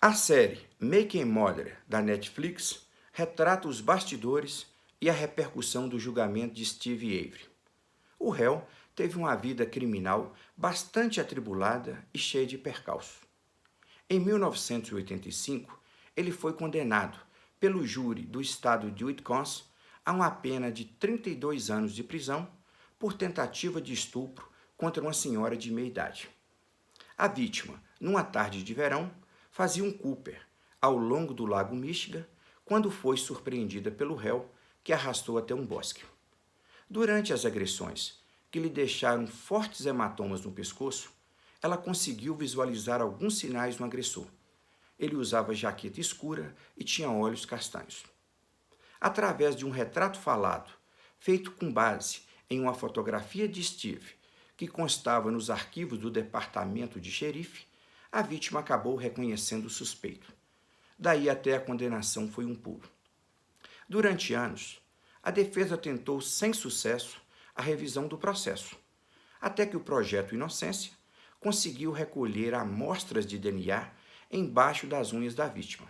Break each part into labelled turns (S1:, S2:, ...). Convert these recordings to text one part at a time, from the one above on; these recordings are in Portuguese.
S1: A série Making a Murderer, da Netflix, retrata os bastidores e a repercussão do julgamento de Steve Avery. O réu teve uma vida criminal bastante atribulada e cheia de percalços. Em 1985, ele foi condenado pelo júri do estado de Wisconsin a uma pena de 32 anos de prisão por tentativa de estupro contra uma senhora de meia idade. A vítima, numa tarde de verão, fazia um Cooper ao longo do lago Michigan quando foi surpreendida pelo réu, que a arrastou até um bosque. Durante as agressões, que lhe deixaram fortes hematomas no pescoço, ela conseguiu visualizar alguns sinais do agressor. Ele usava jaqueta escura e tinha olhos castanhos. Através de um retrato falado, feito com base em uma fotografia de Steve, que constava nos arquivos do departamento de xerife, a vítima acabou reconhecendo o suspeito. Daí até a condenação foi um pulo. Durante anos, a defesa tentou sem sucesso a revisão do processo, até que o Projeto Inocência conseguiu recolher amostras de DNA embaixo das unhas da vítima.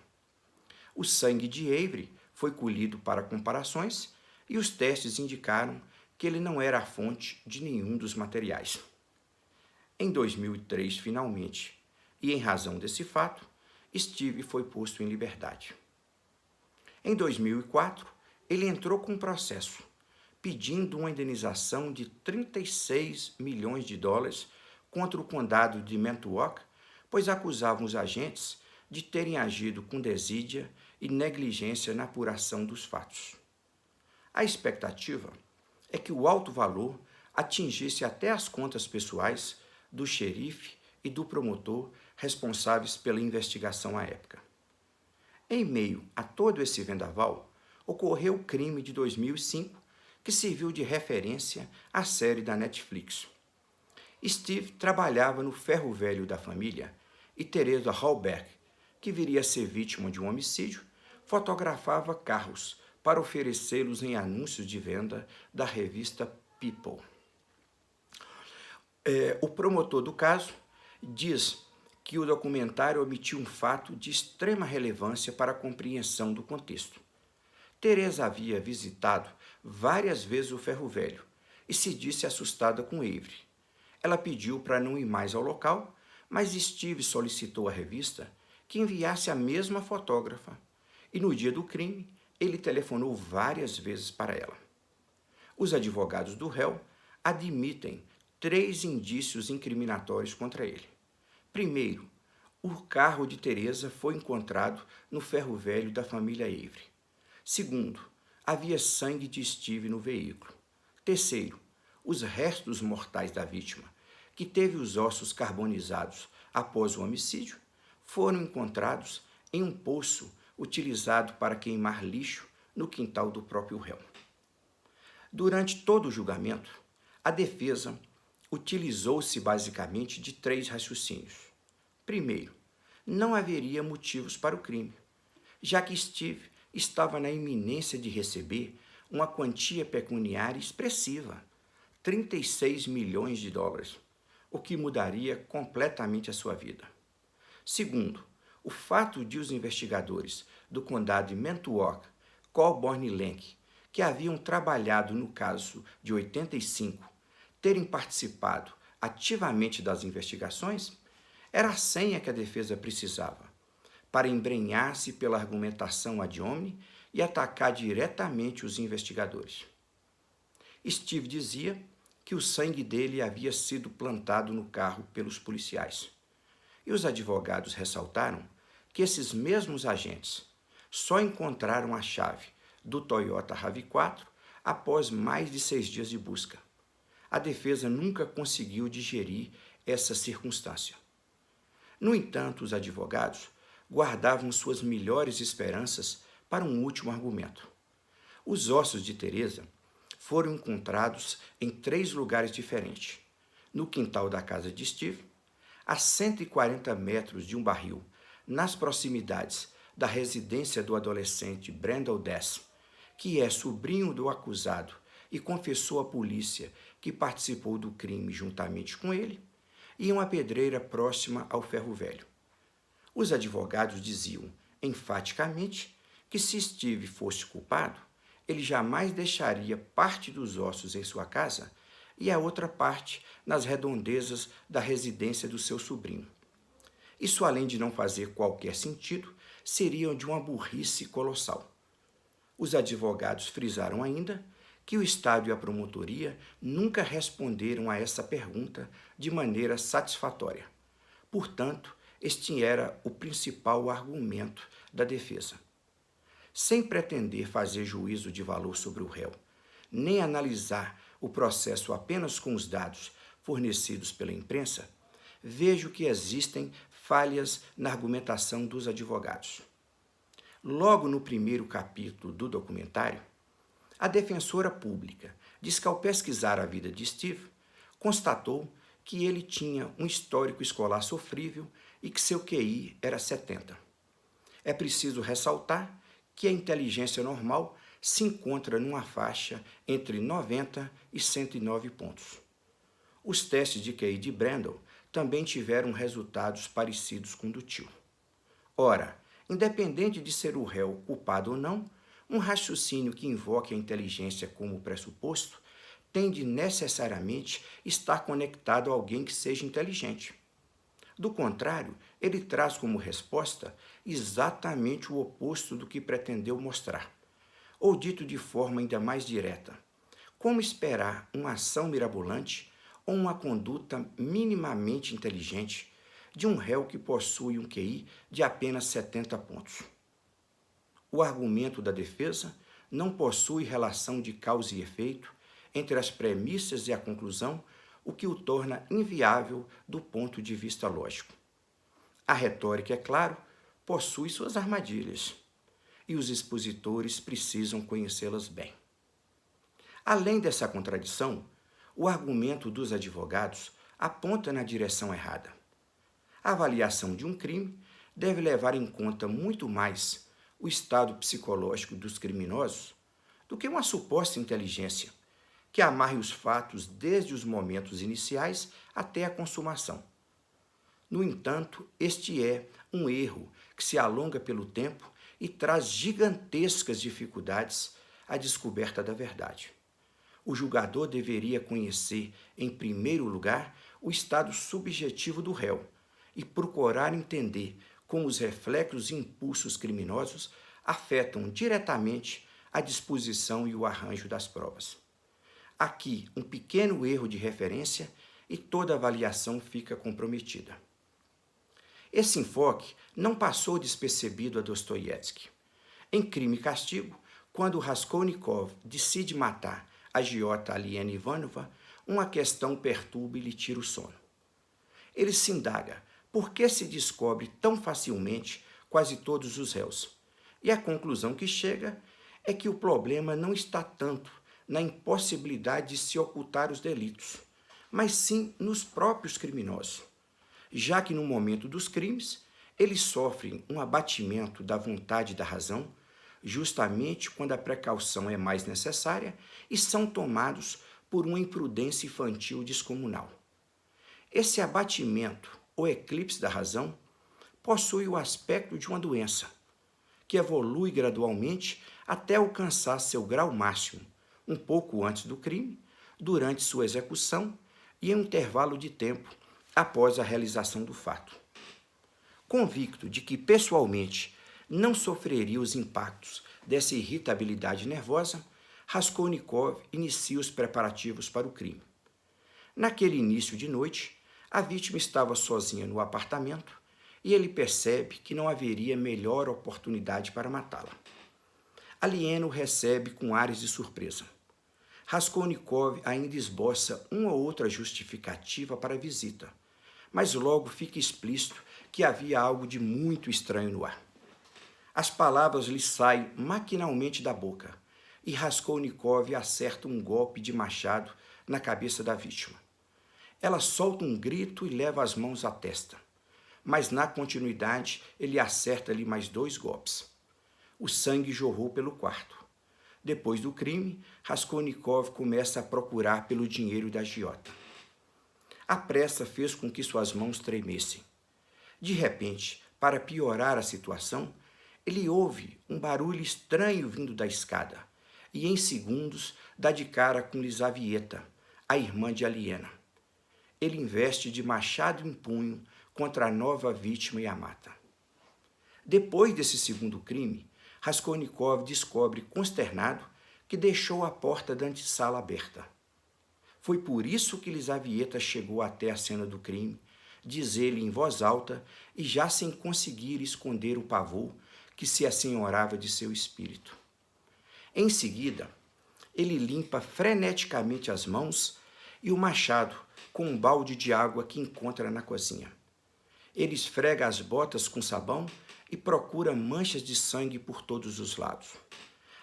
S1: O sangue de Avery foi colhido para comparações e os testes indicaram que ele não era a fonte de nenhum dos materiais. Em 2003, finalmente, e em razão desse fato, Steve foi posto em liberdade. Em 2004, ele entrou com um processo, pedindo uma indenização de 36 milhões de dólares contra o condado de Manitowoc, pois acusavam os agentes de terem agido com desídia e negligência na apuração dos fatos. A expectativa é que o alto valor atingisse até as contas pessoais do xerife e do promotor responsáveis pela investigação à época. Em meio a todo esse vendaval, ocorreu o crime de 2005, que serviu de referência à série da Netflix. Steve trabalhava no ferro velho da família e Teresa Hallberg, que viria a ser vítima de um homicídio, fotografava carros para oferecê-los em anúncios de venda da revista People. O promotor do caso diz que o documentário omitiu um fato de extrema relevância para a compreensão do contexto. Teresa havia visitado várias vezes o ferro velho e se disse assustada com Avery. Ela pediu para não ir mais ao local, mas Steve solicitou à revista que enviasse a mesma fotógrafa e no dia do crime ele telefonou várias vezes para ela. Os advogados do réu admitem 3 indícios incriminatórios contra ele. Primeiro, o carro de Teresa foi encontrado no ferro velho da família Avery. Segundo, havia sangue de Steve no veículo. Terceiro, os restos mortais da vítima, que teve os ossos carbonizados após o homicídio, foram encontrados em um poço utilizado para queimar lixo no quintal do próprio réu. Durante todo o julgamento, a defesa utilizou-se basicamente de 3 raciocínios. Primeiro, não haveria motivos para o crime, já que Steve estava na iminência de receber uma quantia pecuniária expressiva, 36 milhões de dólares, o que mudaria completamente a sua vida. Segundo, o fato de os investigadores do condado de Manitowoc, Colborne e Lenk, que haviam trabalhado no caso de 85, terem participado ativamente das investigações, era a senha que a defesa precisava para embrenhar-se pela argumentação ad hominem e atacar diretamente os investigadores. Steve dizia que o sangue dele havia sido plantado no carro pelos policiais. E os advogados ressaltaram que esses mesmos agentes só encontraram a chave do Toyota RAV4 após mais de 6 dias de busca. A defesa nunca conseguiu digerir essa circunstância. No entanto, os advogados guardavam suas melhores esperanças para um último argumento. Os ossos de Teresa foram encontrados em 3 lugares diferentes: no quintal da casa de Steve, a 140 metros de um barril, nas proximidades da residência do adolescente Brandon Dess, que é sobrinho do acusado e confessou à polícia que participou do crime juntamente com ele, e uma pedreira próxima ao ferro velho. Os advogados diziam enfaticamente que se Steve fosse culpado, ele jamais deixaria parte dos ossos em sua casa e a outra parte nas redondezas da residência do seu sobrinho. Isso, além de não fazer qualquer sentido, seria de uma burrice colossal. Os advogados frisaram ainda que o Estado e a promotoria nunca responderam a essa pergunta de maneira satisfatória. Portanto, este era o principal argumento da defesa. Sem pretender fazer juízo de valor sobre o réu, nem analisar o processo apenas com os dados fornecidos pela imprensa, vejo que existem falhas na argumentação dos advogados. Logo no primeiro capítulo do documentário, a defensora pública diz que, ao pesquisar a vida de Steve, constatou que ele tinha um histórico escolar sofrível e que seu QI era 70. É preciso ressaltar que a inteligência normal se encontra numa faixa entre 90 e 109 pontos. Os testes de QI de Brandel também tiveram resultados parecidos com o do tio. Ora, independente de ser o réu culpado ou não, um raciocínio que invoque a inteligência como pressuposto tem de necessariamente estar conectado a alguém que seja inteligente. Do contrário, ele traz como resposta exatamente o oposto do que pretendeu mostrar. Ou dito de forma ainda mais direta, como esperar uma ação mirabolante ou uma conduta minimamente inteligente de um réu que possui um QI de apenas 70 pontos? O argumento da defesa não possui relação de causa e efeito entre as premissas e a conclusão, o que o torna inviável do ponto de vista lógico. A retórica, é claro, possui suas armadilhas, e os expositores precisam conhecê-las bem. Além dessa contradição, o argumento dos advogados aponta na direção errada. A avaliação de um crime deve levar em conta muito mais o estado psicológico dos criminosos do que uma suposta inteligência, que amarre os fatos desde os momentos iniciais até a consumação. No entanto, este é um erro que se alonga pelo tempo e traz gigantescas dificuldades à descoberta da verdade. O julgador deveria conhecer, em primeiro lugar, o estado subjetivo do réu e procurar entender como os reflexos e impulsos criminosos afetam diretamente a disposição e o arranjo das provas. Aqui, um pequeno erro de referência e toda a avaliação fica comprometida. Esse enfoque não passou despercebido a Dostoiévski. Em Crime e Castigo, quando Raskolnikov decide matar a agiota Aliena Ivanova, uma questão perturba e lhe tira o sono. Ele se indaga por que se descobre tão facilmente quase todos os réus. E a conclusão que chega é que o problema não está tanto na impossibilidade de se ocultar os delitos, mas sim nos próprios criminosos, já que no momento dos crimes eles sofrem um abatimento da vontade e da razão, justamente quando a precaução é mais necessária, e são tomados por uma imprudência infantil descomunal. Esse abatimento, ou eclipse da razão, possui o aspecto de uma doença, que evolui gradualmente até alcançar seu grau máximo, um pouco antes do crime, durante sua execução e em um intervalo de tempo após a realização do fato. Convicto de que, pessoalmente, não sofreria os impactos dessa irritabilidade nervosa, Raskolnikov inicia os preparativos para o crime. Naquele início de noite, a vítima estava sozinha no apartamento e ele percebe que não haveria melhor oportunidade para matá-la. Aliena o recebe com ares de surpresa. Raskolnikov ainda esboça uma ou outra justificativa para a visita, mas logo fica explícito que havia algo de muito estranho no ar. As palavras lhe saem maquinalmente da boca e Raskolnikov acerta um golpe de machado na cabeça da vítima. Ela solta um grito e leva as mãos à testa, mas na continuidade ele acerta-lhe mais 2 golpes. O sangue jorrou pelo quarto. Depois do crime, Raskolnikov começa a procurar pelo dinheiro da agiota. A pressa fez com que suas mãos tremessem. De repente, Para piorar a situação, ele ouve um barulho estranho vindo da escada e, em segundos, dá de cara com Lisavieta, a irmã de Aliena. Ele investe de machado em punho contra a nova vítima e a mata. Depois desse segundo crime, Raskolnikov descobre, consternado, que deixou a porta da antessala aberta. Foi por isso que Lisavieta chegou até a cena do crime, diz ele em voz alta e já sem conseguir esconder o pavor que se assenhorava de seu espírito. Em seguida, ele limpa freneticamente as mãos e o machado com um balde de água que encontra na cozinha. Ele esfrega as botas com sabão e procura manchas de sangue por todos os lados.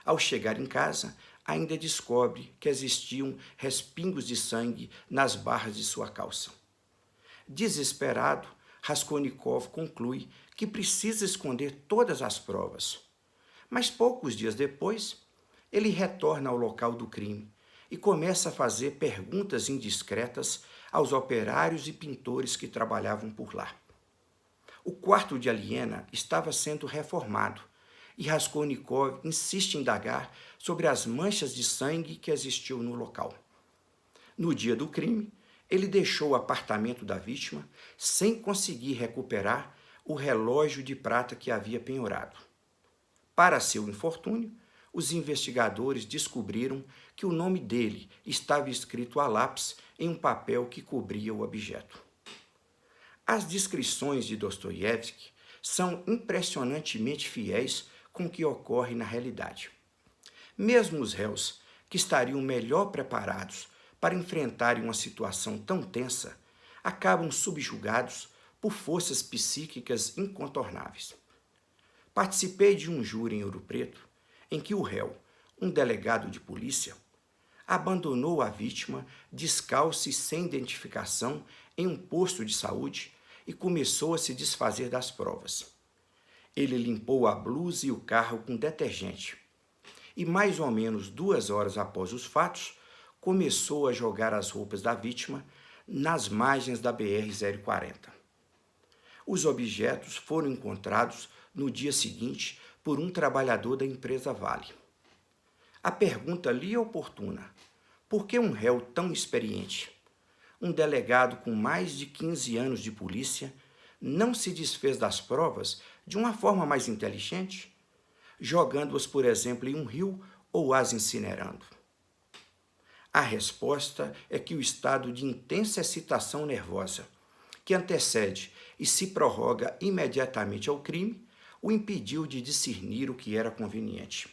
S1: Ao chegar em casa, ainda descobre que existiam respingos de sangue nas barras de sua calça. Desesperado, Raskolnikov conclui que precisa esconder todas as provas. Mas poucos dias depois, ele retorna ao local do crime e começa a fazer perguntas indiscretas aos operários e pintores que trabalhavam por lá. O quarto de Aliena estava sendo reformado e Raskolnikov insiste em indagar sobre as manchas de sangue que existiam no local. No dia do crime, ele deixou o apartamento da vítima sem conseguir recuperar o relógio de prata que havia penhorado. Para seu infortúnio, os investigadores descobriram que o nome dele estava escrito a lápis em um papel que cobria o objeto. As descrições de Dostoiévski são impressionantemente fiéis com o que ocorre na realidade. Mesmo os réus, que estariam melhor preparados para enfrentarem uma situação tão tensa, acabam subjugados por forças psíquicas incontornáveis. Participei de um júri em Ouro Preto, em que o réu, um delegado de polícia, abandonou a vítima descalço e sem identificação em um posto de saúde e começou a se desfazer das provas. Ele limpou a blusa e o carro com detergente e, mais ou menos 2 horas após os fatos, começou a jogar as roupas da vítima nas margens da BR-040. Os objetos foram encontrados no dia seguinte por um trabalhador da empresa Vale. A pergunta lhe é oportuna: por que um réu tão experiente, um delegado com mais de 15 anos de polícia, não se desfez das provas de uma forma mais inteligente, jogando-as, por exemplo, em um rio ou as incinerando? A resposta é que o estado de intensa excitação nervosa, que antecede e se prorroga imediatamente ao crime, o impediu de discernir o que era conveniente.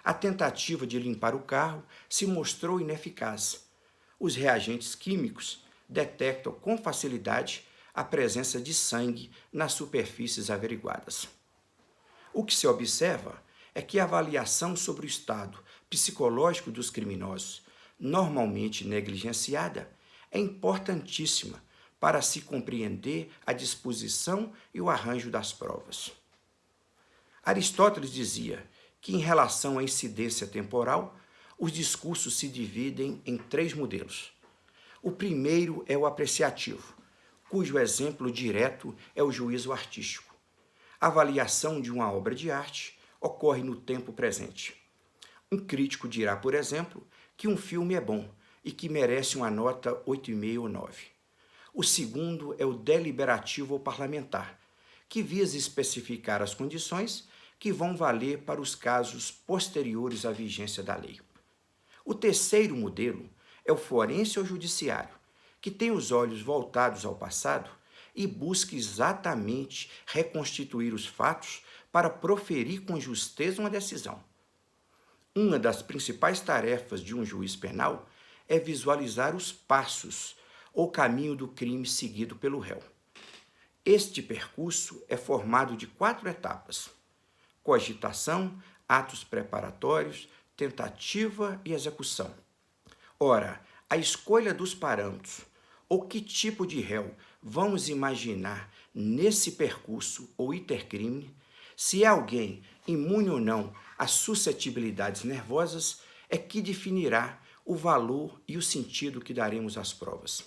S1: A tentativa de limpar o carro se mostrou ineficaz. Os reagentes químicos detectam com facilidade a presença de sangue nas superfícies averiguadas. O que se observa é que a avaliação sobre o estado psicológico dos criminosos, normalmente negligenciada, é importantíssima para se compreender a disposição e o arranjo das provas. Aristóteles dizia que, em relação à incidência temporal, os discursos se dividem em 3 modelos. O primeiro é o apreciativo, cujo exemplo direto é o juízo artístico. A avaliação de uma obra de arte ocorre no tempo presente. Um crítico dirá, por exemplo, que um filme é bom e que merece uma nota 8,5 ou 9. O segundo é o deliberativo ou parlamentar, que visa especificar as condições que vão valer para os casos posteriores à vigência da lei. O terceiro modelo é o forense ou judiciário, que tem os olhos voltados ao passado e busca exatamente reconstituir os fatos para proferir com justeza uma decisão. Uma das principais tarefas de um juiz penal é visualizar os passos ou caminho do crime seguido pelo réu. Este percurso é formado de 4 etapas: cogitação, atos preparatórios, tentativa e execução. Ora, a escolha dos parâmetros, ou que tipo de réu vamos imaginar nesse percurso ou intercrime, se é alguém imune ou não às suscetibilidades nervosas, é que definirá o valor e o sentido que daremos às provas.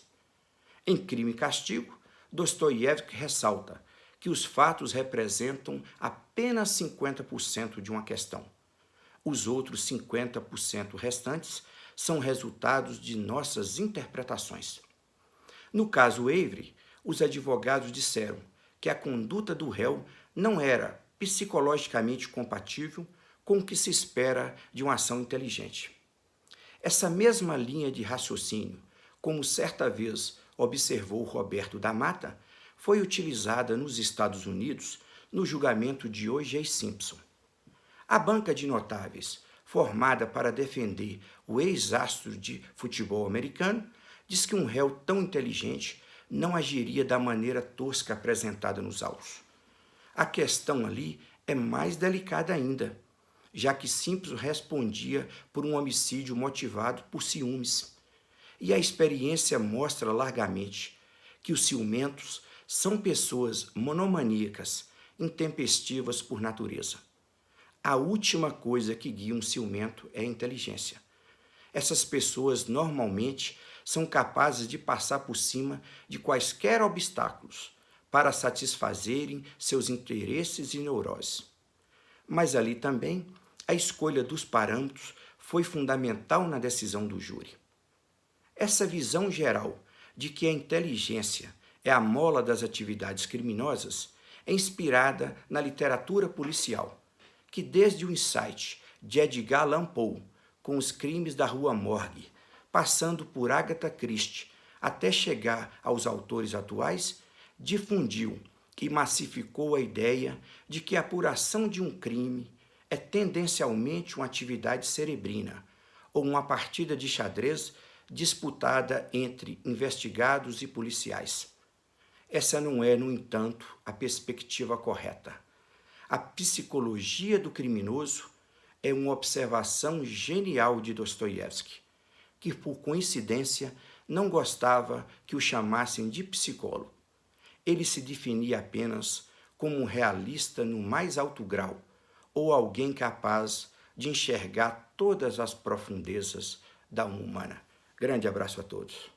S1: Em Crime e Castigo, Dostoiévski ressalta que os fatos representam apenas 50% de uma questão. Os outros 50% restantes são resultados de nossas interpretações. No caso Avery, os advogados disseram que a conduta do réu não era psicologicamente compatível com o que se espera de uma ação inteligente. Essa mesma linha de raciocínio, como certa vez observou Roberto da Mata, foi utilizada nos Estados Unidos no julgamento de O.J. Simpson. A banca de notáveis, formada para defender o ex-astro de futebol americano, diz que um réu tão inteligente não agiria da maneira tosca apresentada nos autos. A questão ali é mais delicada ainda, já que Simpson respondia por um homicídio motivado por ciúmes. E a experiência mostra largamente que os ciumentos são pessoas monomaníacas, intempestivas por natureza. A última coisa que guia um ciumento é a inteligência. Essas pessoas normalmente são capazes de passar por cima de quaisquer obstáculos para satisfazerem seus interesses e neuroses. Mas ali também, a escolha dos parâmetros foi fundamental na decisão do júri. Essa visão geral de que a inteligência é a mola das atividades criminosas é inspirada na literatura policial, que desde o insight de Edgar Allan Poe, com os crimes da Rua Morgue, passando por Agatha Christie, até chegar aos autores atuais, difundiu e massificou a ideia de que a apuração de um crime é tendencialmente uma atividade cerebrina ou uma partida de xadrez disputada entre investigados e policiais. Essa não é, no entanto, a perspectiva correta. A psicologia do criminoso é uma observação genial de Dostoiévski, que, por coincidência, não gostava que o chamassem de psicólogo. Ele se definia apenas como um realista no mais alto grau, ou alguém capaz de enxergar todas as profundezas da alma humana. Grande abraço a todos.